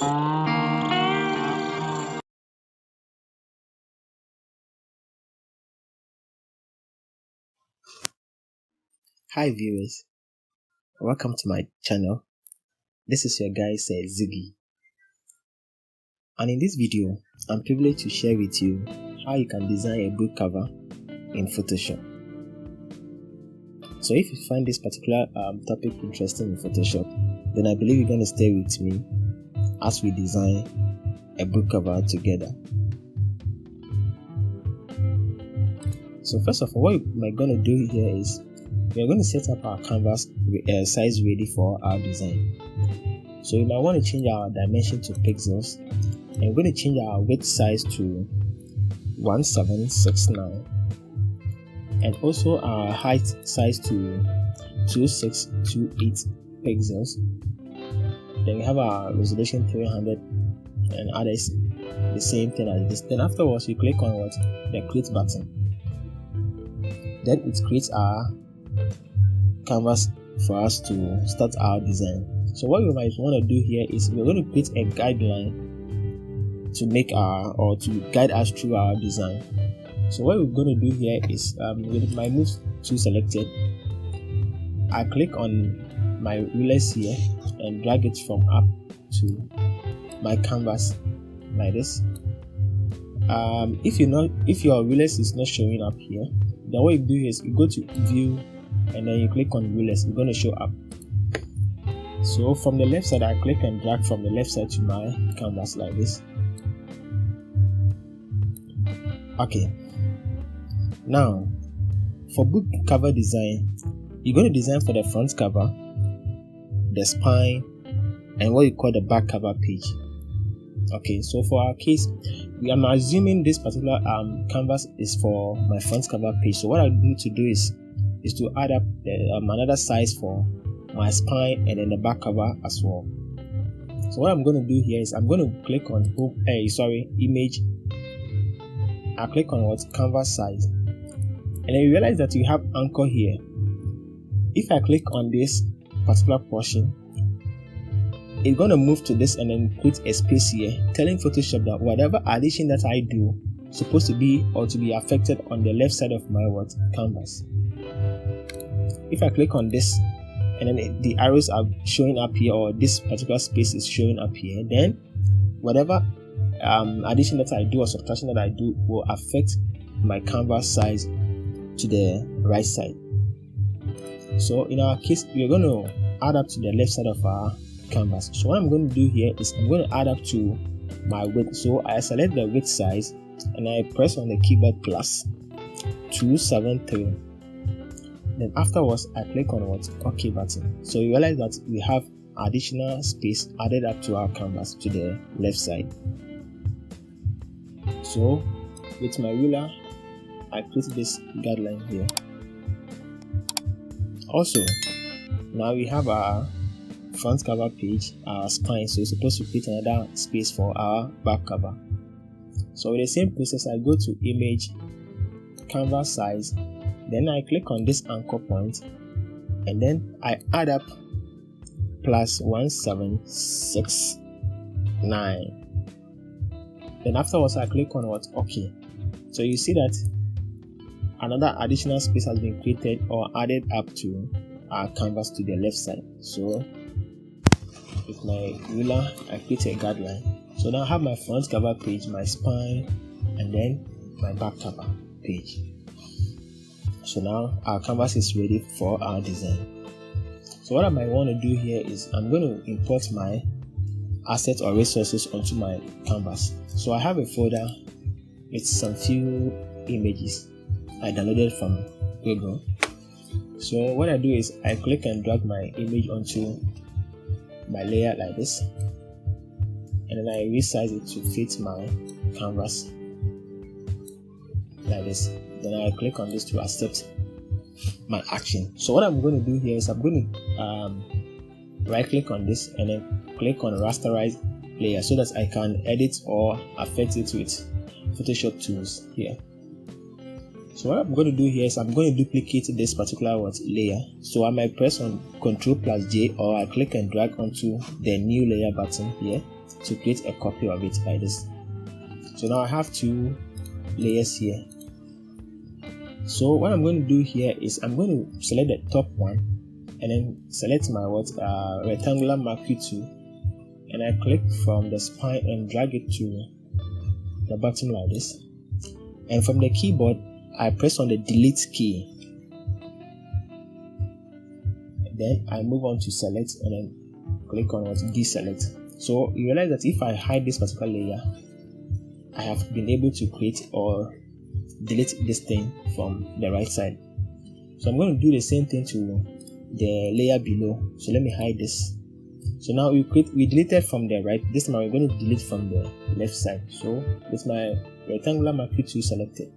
Hi viewers, welcome to my channel. This is your guy Ziggy, and in this video I'm privileged to share with you how you can design a book cover in Photoshop. So if you find this particular topic interesting in Photoshop, then I believe you're going to stay with me as we design a book cover together. So first of all, what we're going to do here is we're going to set up our canvas size ready for our design. So you might want to change our dimension to pixels, and we're going to change our width size to 1769, and also our height size to 2628 pixels. Then we have our resolution 300 and others the same thing as this. Then afterwards you click on the create button. Then it creates our canvas for us to start our design. So what we might want to do here is we're going to create a guideline to make to guide us through our design. So what we're going to do here is with my move tool selected, I click on my rulers here and drag it from up to my canvas like this. If your rulers is not showing up here, then what you do is you go to view and then you click on rulers. It's going to show up. So from the left side, I click and drag from the left side to my canvas like this. Okay, now for book cover design, you're going to design for the front cover, the spine, and what you call the back cover page. Okay, so for our case, I'm assuming this particular canvas is for my front cover page. So what I need to do is to add up another size for my spine and then the back cover as well. So what I'm going to do here is I'm going to click on image. I click on canvas size, and then you realize that you have anchor here. If I click on this particular portion, it's going to move to this and then create a space here, telling Photoshop that whatever addition that I do is supposed to be affected on the left side of my canvas. If I click on this and then the arrows are showing up here, or this particular space is showing up here, then whatever addition that I do or subtraction that I do will affect my canvas size to the right side. So in our case, we're going to add up to the left side of our canvas. So what I'm going to do here is I'm going to add up to my width. So I select the width size and I press on the keyboard plus 273. Then afterwards I click on OK button. So you realize that we have additional space added up to our canvas to the left side. So with my ruler, I create this guideline here. Also, now we have our front cover page, our spine, so it's supposed to create another space for our back cover. So with the same process, I go to image, canvas size, then I click on this anchor point, and then I add up plus 1769. Then afterwards I click on OK. So you see that another additional space has been created or added up to our canvas to the left side. So with my ruler, I create a guideline. So now I have my front cover page, my spine, and then my back cover page. So now our canvas is ready for our design. So what I might want to do here is I'm going to import my assets or resources onto my canvas. So I have a folder with some few images I downloaded from Google. So what I do is I click and drag my image onto my layer like this, and then I resize it to fit my canvas like this. Then I click on this to accept my action. So what I'm going to do here is I'm going to right click on this and then click on rasterize layer so that I can edit or affect it with Photoshop tools here. So what I'm going to do here is I'm going to duplicate this particular layer. So I might press on Ctrl+J, or I click and drag onto the new layer button here. to create a copy of it like this. So now I have 2 layers here. So what I'm going to do here is I'm going to select the top one and then select my rectangular marquee tool, and I click from the spine and drag it to the bottom like this. And from the keyboard, I press on the delete key. Then I move on to select and then click on deselect. So you realize that if I hide this particular layer, I have been able to create or delete this thing from the right side. So I'm going to do the same thing to the layer below. So let me hide this. So now we deleted from the right. This time we're going to delete from the left side. So with my rectangular marquee tool selected,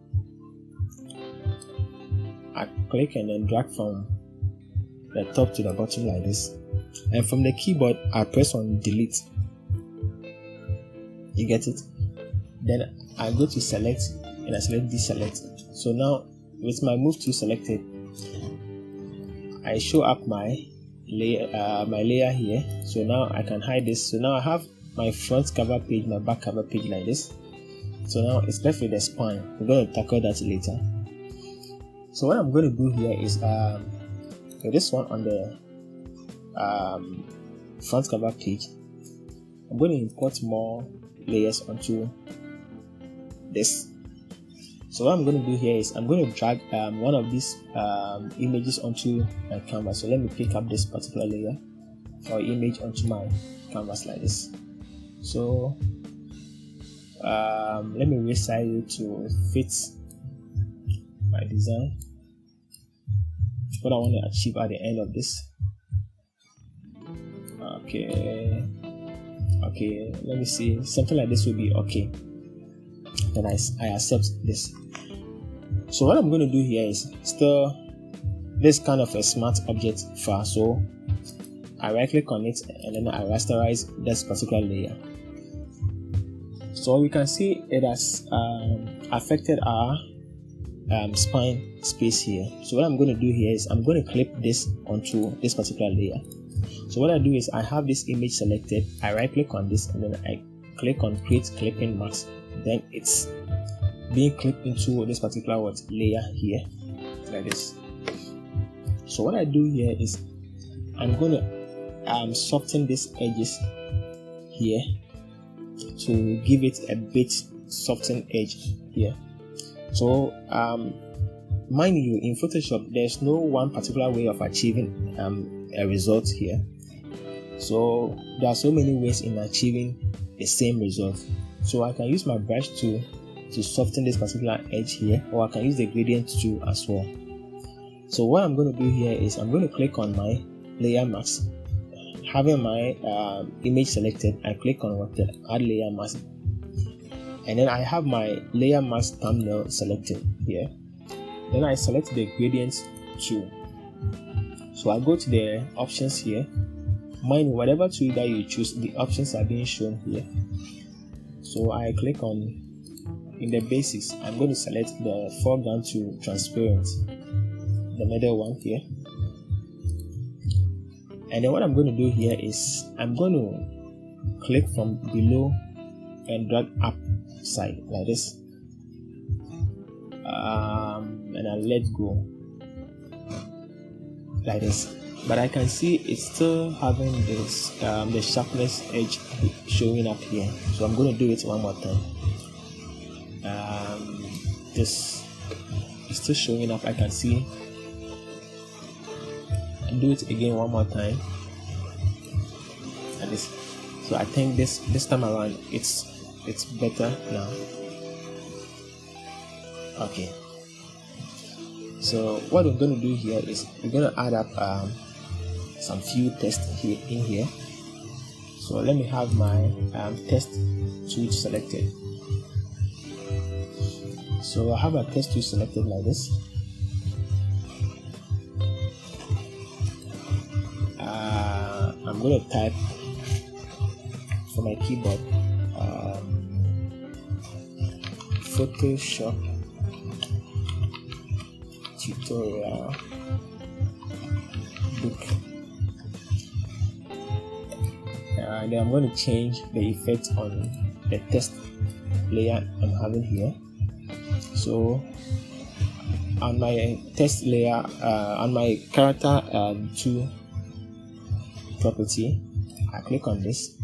I click and then drag from the top to the bottom like this. And from the keyboard, I press on delete. You get it? Then I go to select and I select deselect. So now with my move tool selected, I show up my layer here. So now I can hide this. So now I have my front cover page, my back cover page like this. So now it's left with the spine. We're going to tackle that later. So what I'm going to do here is with this one on the front cover page, I'm going to import more layers onto this. So what I'm going to do here is I'm going to drag one of these images onto my canvas. So let me pick up this particular layer or image onto my canvas like this. So let me resize it to fit my design, what I want to achieve at the end of this. Okay, let me see, something like this will be okay. Then I accept this. So what I'm going to do here is still this kind of a smart object file. So I right click on it and then I rasterize this particular layer. So we can see it has affected our spine space here. So what I'm going to do here is I'm going to clip this onto this particular layer. So what I do is I have this image selected, I right click on this and then I click on create clipping mask. Then it's being clipped into this particular layer here like this. So what I do here is I'm going to soften these edges here to give it a bit softened edge here. So mind you, in Photoshop there's no one particular way of achieving a result here. So there are so many ways in achieving the same result. So I can use my brush tool to soften this particular edge here, or I can use the gradient tool as well. So what I'm going to do here is I'm going to click on my layer mask. Having my image selected, I click on the add layer mask, and then I have my layer mask thumbnail selected here. Then I select the gradient tool. So I go to the options here. Mind whatever tool that you choose, the options are being shown here. So I click on, in the basics, I'm going to select the foreground to transparent, the middle one here. And then what I'm going to do here is I'm going to click from below and drag up side like this, and I let go like this. But I can see it's still having this the sharpness edge showing up here. So I'm going to do it one more time. This is still showing up, I can see. And do it again one more time. And this. So I think this time around it's better now. Okay. So what we're going to do here is we're going to add up some few text here in here. So let me have my text tool selected. So I have a text tool selected like this. I'm going to type for my keyboard Photoshop tutorial book and then I'm going to change the effect on the text layer I'm having here. So on my text layer, on my character 2 property, I click on this,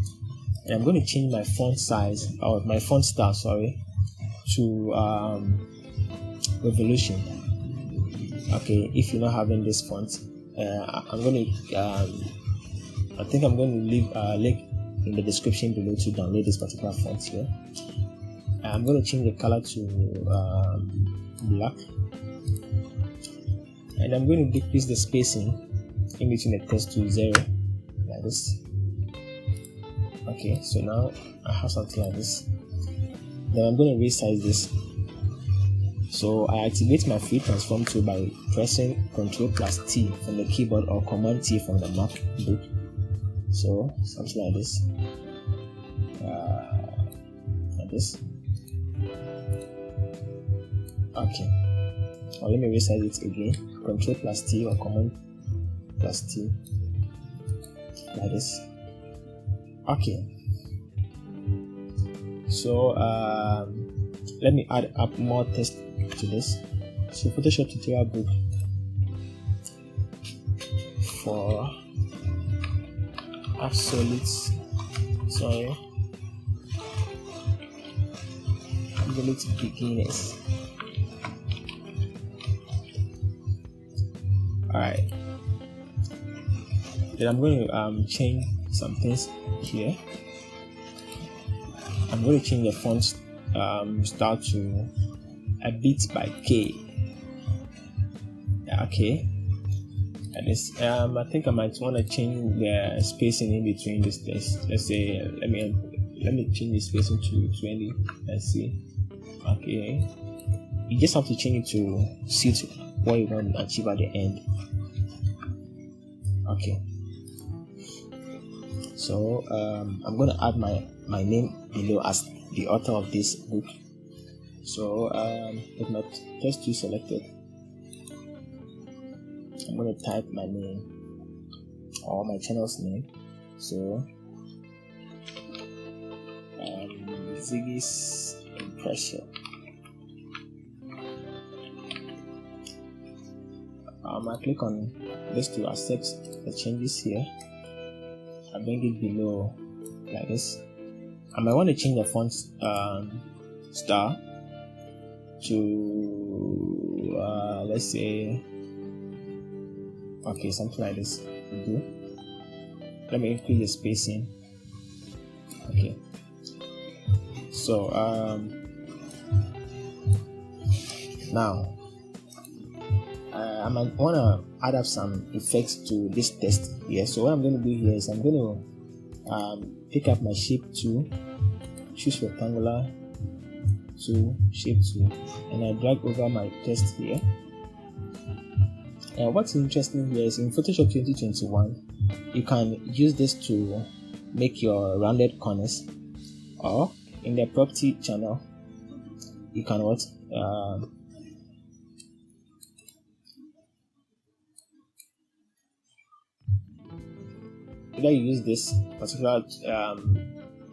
and I'm going to change my font size, or my font style, sorry, to Revolution. Okay, if you're not having this font, I'm going to I think I'm going to leave a link in the description below to download this particular font here. I'm going to change the color to black, and I'm going to decrease the spacing in between the text to 0, like this. Okay, so now I have something like this. Then I'm going to resize this. So I activate my free transform tool by pressing Ctrl+T from the keyboard or Command T from the MacBook. So something like this, like this. Okay, or let me resize it again. Ctrl+T or Command+T, like this. Okay, so let me add up more text to this. So Photoshop tutorial book for absolute beginners. Alright, then I'm going to change some things here. I'm going to change the font style to a bit by K. Okay, and this I think I might want to change the spacing in between this text. Let's say let me change the spacing to 20. Let's see. Okay, you just have to change it to suit what you want to achieve at the end. Okay, so I'm going to add my name below as the author of this book. So with my text tool selected, I'm going to type my name or my channel's name. So Ziggy's Impression. I click on this to accept the changes here. I bring it below like this. I might want to change the font style to let's say, okay, something like this will do. Let me increase the spacing. Okay, so now I might want to add up some effects to this text here. So what I'm going to do here is I'm going to pick up my shape tool, choose rectangular to shape tool, and I drag over my text here. What's interesting here is in Photoshop 2021 you can use this to make your rounded corners, or in the property channel you can either you use this particular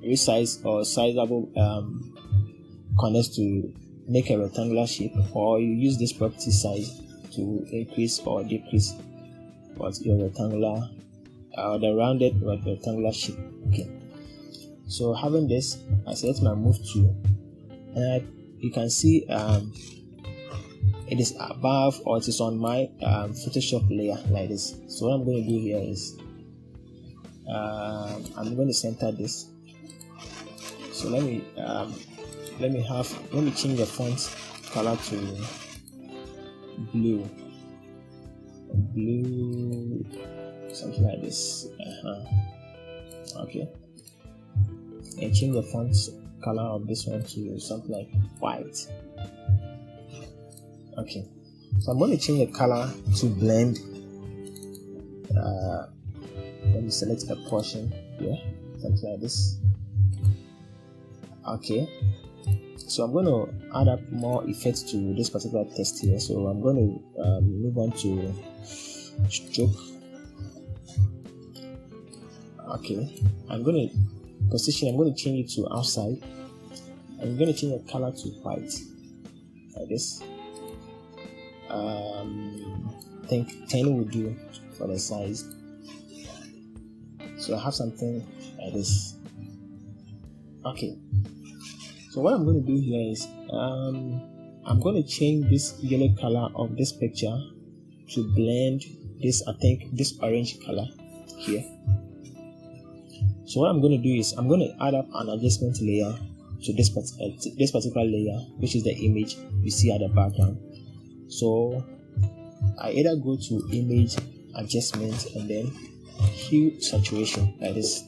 resize or sizable corners to make a rectangular shape, or you use this property size to increase or decrease your rectangular the rounded rectangular shape. Okay, so having this, I select my move tool, and you can see it is above, or it is on my Photoshop layer like this. So what I'm going to do here is I'm going to center this. So let me change the font color to blue, something like this. Okay, and change the font color of this one to something like white. Okay, so I'm going to change the color to blend. Let me select a portion here, something like this. Okay, so I'm going to add up more effects to this particular text here. So I'm going to move on to stroke. Okay, I'm going to change it to outside. I'm going to change the color to white, like this. I think 10 will do for the size. So I have something like this. Okay, so what I'm going to do here is I'm going to change this yellow color of this picture to blend this, I think this orange color here. So what I'm going to do is I'm going to add up an adjustment layer to this particular layer, which is the image you see at the background. So I either go to image adjustment and then hue saturation, like this.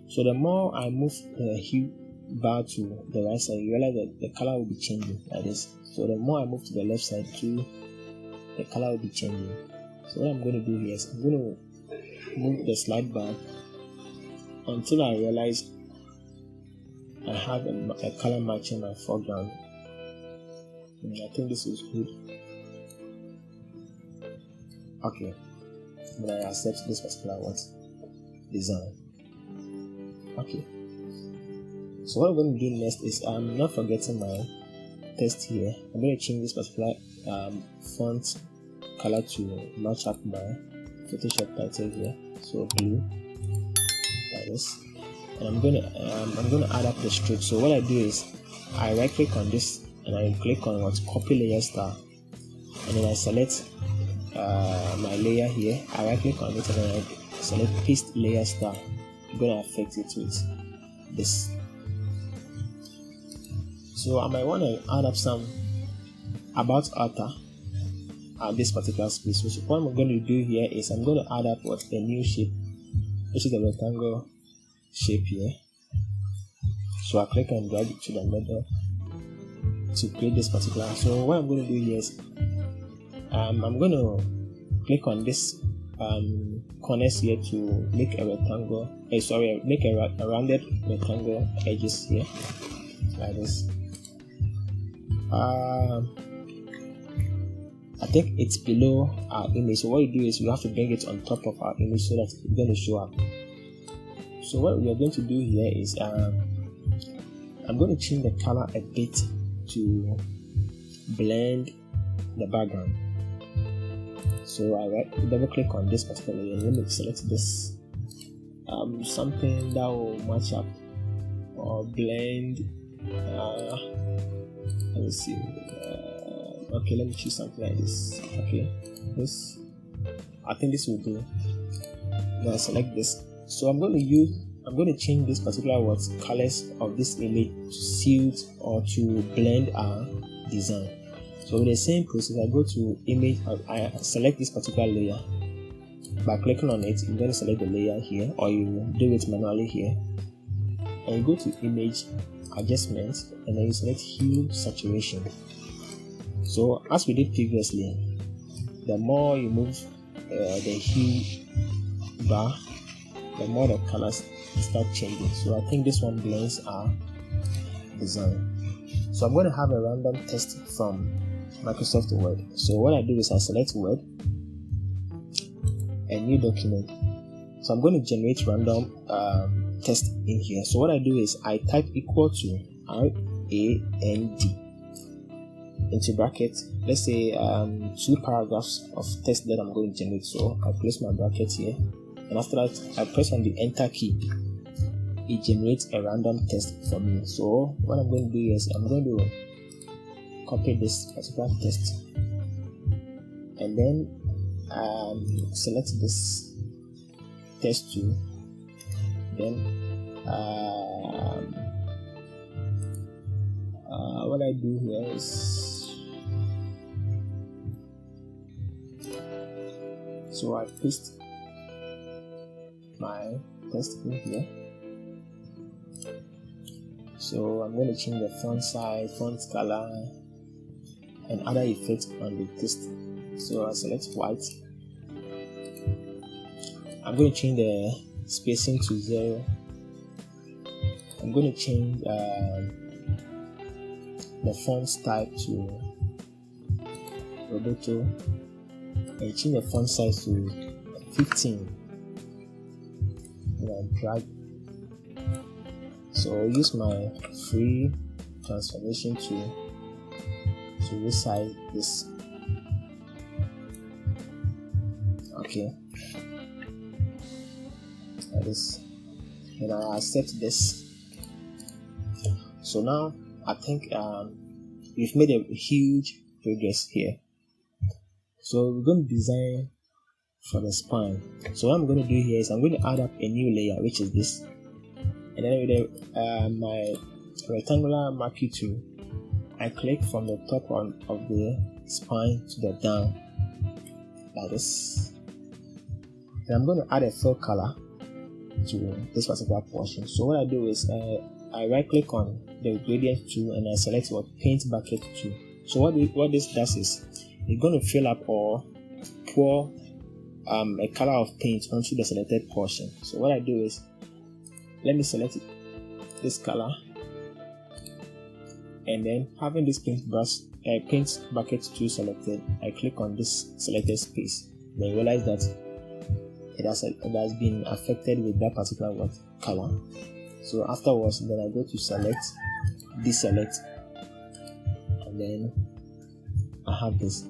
So the more I move the hue bar to the right side, you realize that the color will be changing, like this. So the more I move to the left side too, the color will be changing. So what I'm going to do here is I'm going to move the slide bar until I realize I have a color matching my foreground. And I think this is good. Okay, but I accept this particular design. Okay, so what I'm going to do next is I'm not forgetting my text here. I'm going to change this particular font color to match up my Photoshop title here. So blue, like this. And I'm going to add up the stroke. So what I do is I right click on this and I click on copy layer style, and then I select my layer here. I right click on it and then I select paste layer style. I'm going to affect it with this. So I might want to add up some about author at this particular space. Which what I'm going to do here is I'm going to add up a new shape, which is the rectangle shape here. So I click and drag it to the middle to create this particular. So what I'm going to do here is I'm going to click on this corners here to make a rectangle. Make a rounded rectangle edges here, like this. I think it's below our image. So what you do is you have to bring it on top of our image so that it's going to show up. So what we are going to do here is I'm going to change the color a bit to blend the background. So I double click on this particular layer. Let me select this something that will match up or blend. Let me see. Okay, let me choose something like this. Okay, this, I think this will do. Now I select this. So I'm going to change this particular colors of this image to suit or to blend our design. So with the same process, I go to image, I select this particular layer. By clicking on it, you're going to select the layer here, or you do it manually here. And you go to image adjustments and then you select hue saturation. So as we did previously, the more you move the hue bar, the more the colors start changing. So I think this one blends our design. So I'm going to have a random text from Microsoft Word. So what I do is I select Word, a new document. So I'm going to generate random text in here. So what I do is I type equal to RAND into bracket. Let's say 2 paragraphs of text that I'm going to generate. So I place my bracket here, and after that I press on the enter key. It generates a random text for me. So what I'm going to do is I'm going to copy this particular text and then select this text too. Then what I do here is, so I paste my text in here. So I'm going to change the font size, font color, and other effects on the text. So I select white. I'm going to change the spacing to 0. I'm going to change the font type to Roberto and change the font size to 15. And and drag. So I'll use my free transformation tool to resize this. Okay, like this. Then I accept this. So now I think we've made a huge progress here. So we're going to design for the spine. So what I'm going to do here is I'm going to add up a new layer, which is this, and then with my rectangular marquee tool, I click from the top of the spine to the down, like this. And I'm going to add a fill color to this particular portion. So what I do is I right click on the gradient tool and I select what paint bucket tool. So what this does is it's going to fill up or pour a color of paint onto the selected portion. So what I do is let me select this color, and then having this paint bucket tool selected, I click on this selected space. Then realize that it has been affected with that particular color. So afterwards, then I go to select, deselect, and then I have this.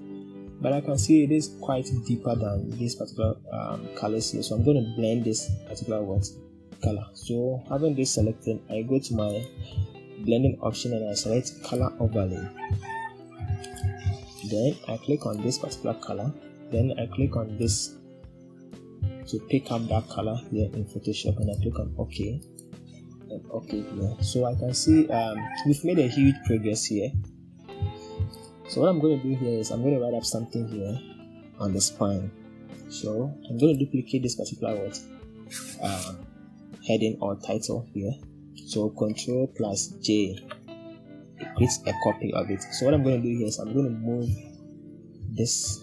But I can see it is quite deeper than this particular colors here. So I'm going to blend this particular color. So having this selected, I go to my blending option and I select color overlay. Then I click on this particular color. Then I click on this to pick up that color here in Photoshop, and I click on OK and OK here. So I can see we've made a huge progress here. So what I'm going to do here is I'm going to write up something here on the spine. So I'm going to duplicate this particular heading or title here. So Ctrl plus J, it creates a copy of it. So what I'm going to do here is I'm going to move this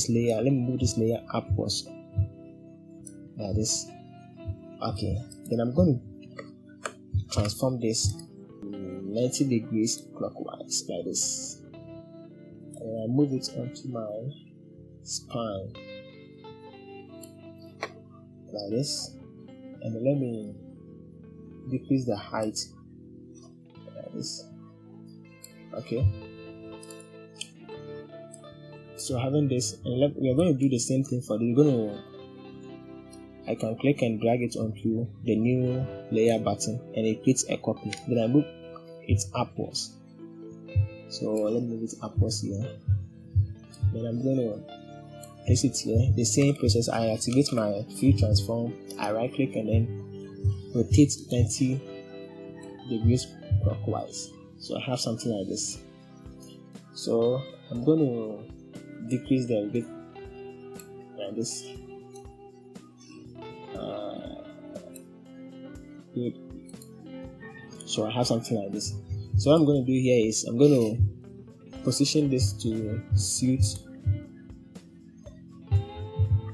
layer. Let me move this layer upwards like this. Okay, then I'm going to transform this 90 degrees clockwise like this, and I move it onto my spine like this, and let me decrease the height like this. Okay, so having this, and we are going to do the same thing for this. I can click and drag it onto the new layer button and it creates a copy. Then I move it upwards. So let me move it upwards here. Then I'm going to place it here. The same process, I activate my free transform, I right click and then rotate 90 degrees clockwise. So I have something like this. So I'm going to decrease the width like this. Good. So I have something like this. So what I'm going to do here is I'm going to position this to suit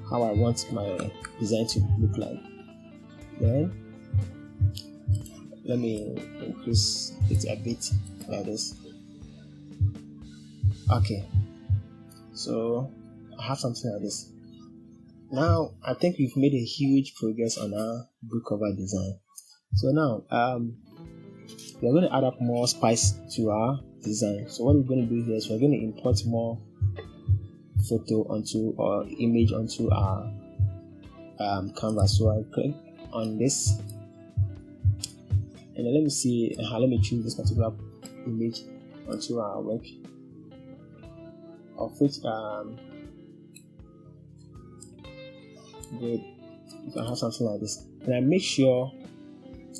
how I want my design to look like. Then let me increase it a bit like this. Okay, so I have something like this. Now I think we've made a huge progress on our book cover design. So now we're going to add up more spice to our design. So what we're going to do here is we're going to import more photo onto or image onto our canvas. So I click on this, and then let me see let me choose this particular image onto our work, of which good, you can have something like this. And I make sure,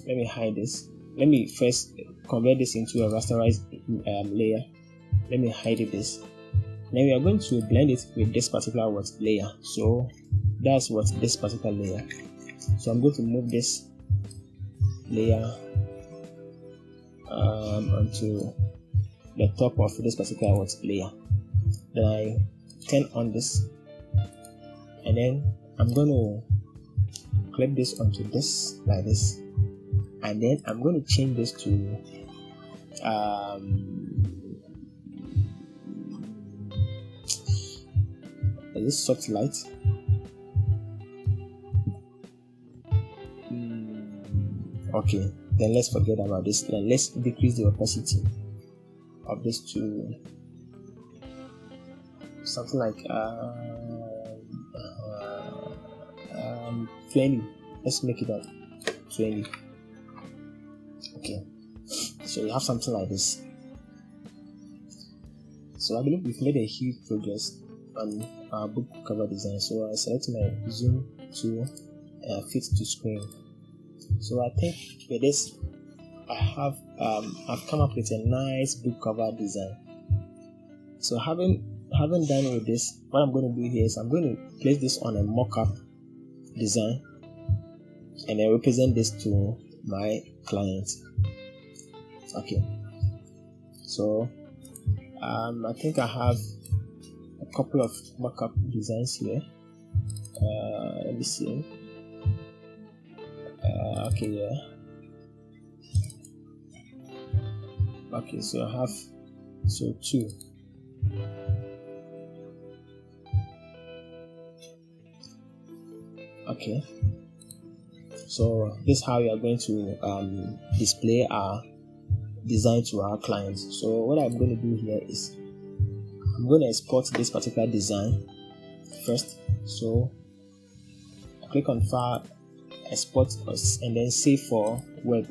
let me hide this. Let me first convert this into a rasterized layer. Let me hide this. Then we are going to blend it with this particular layer. So that's what this particular layer. So I'm going to move this layer onto the top of this particular layer. Then I turn on this, and then I'm going to clip this onto this like this, and then I'm going to change this to this soft light. Okay, then let's forget about this. Then let's decrease the opacity of this to something like 20. Let's make it at 20. Okay, so you have something like this. So I believe we've made a huge progress on our book cover design. So I select my zoom tool and fit to screen. So I think with this I've come up with a nice book cover design. So having done with this, what I'm going to do here is I'm going to place this on a mock-up design and then represent this to my client. Okay, so I think I have a couple of mock-up designs here. Let me see. Okay, yeah. Okay, so I have two. Okay, so this is how we are going to display our design to our clients. So what I'm going to do here is I'm going to export this particular design first. So I click on File, Export, and then Save for Web.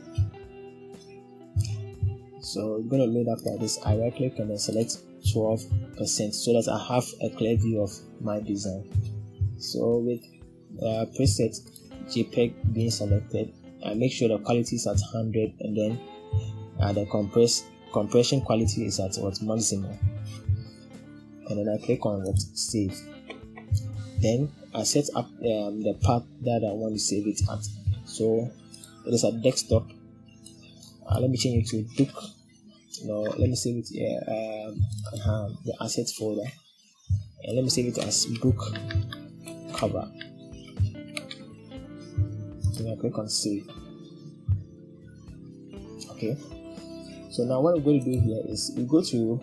So I'm going to load after this. I right click and then select 12% so that I have a clear view of my design. So with preset JPEG being selected, I make sure the quality is at 100 and then the compression quality is at maximum, and then I click on save. Then I set up the path that I want to save it at. So it is a desktop. Let me change it to book. No, let me save it here. The assets folder, and let me save it as book cover. Then I click on save. Okay. So now what we're going to do here is we go to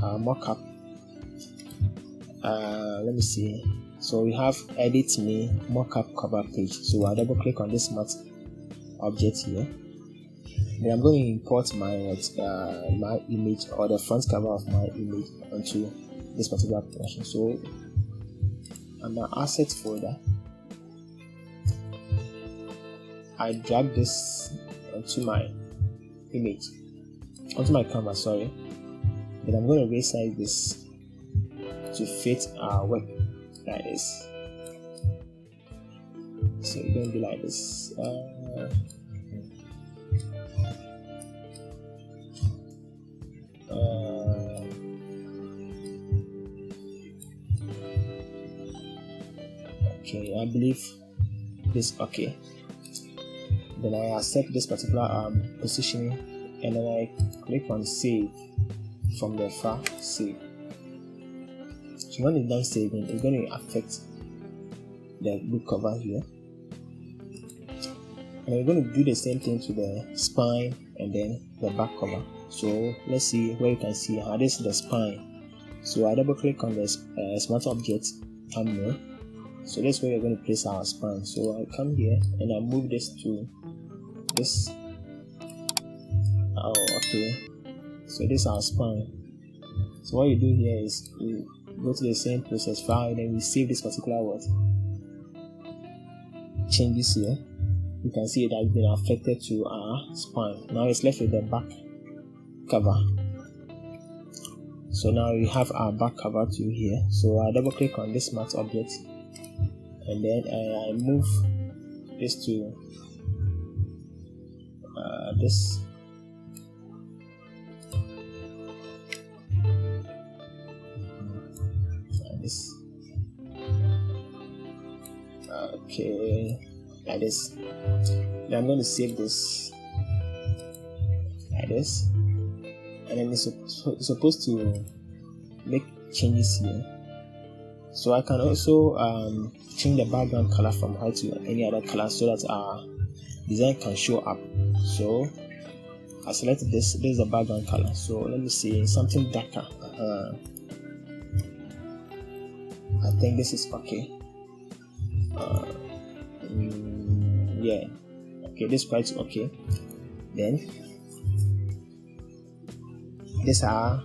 mockup. Let me see. So we have edit me mockup cover page. So I'll double click on this matte object here. Then I'm going to import my my image or the front cover of my image onto this particular portion. So on the assets folder, I drag this onto my image, onto my canvas, sorry. Then I'm going to resize this to fit our work like this. So it's going to be like this. Okay, I believe this. Okay, then I accept this particular positioning, and then I click on save from the file save. So when it's done saving, it's going to affect the book cover here, and we're going to do the same thing to the spine and then the back cover. So let's see where you can see how this is the spine. So I double click on the smart object thumbnail. So that's where we're going to place our spine. So I come here and I move this to this. Oh, okay. So this is our spine. So what you do here is you go to the same process file and then we save this particular word. Changes here. You can see it has been affected to our spine. Now it's left with the back cover. So now we have our back cover to here. So I double click on this smart object and then I move this to this. This. Okay, like this. Then I'm going to save this like this, and then it's supposed to make changes here. So I can also change the background color from white to any other color so that our design can show up. So I selected this. This is the background color. So let me see something darker. I think this is okay. Yeah, Okay, this quite okay. Then this is our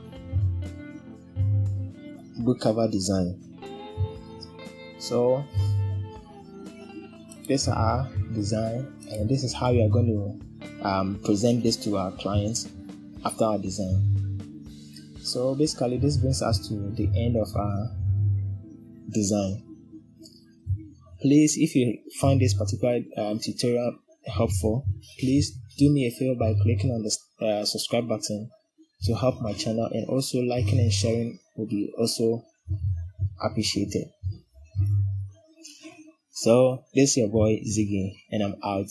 book cover design. So this is our design, and this is how we are going to present this to our clients after our design. So basically this brings us to the end of our design. Please, if you find this particular tutorial helpful, please do me a favor by clicking on the subscribe button to help my channel, and also liking and sharing will be also appreciated. So this is your boy Ziggy, and I'm out.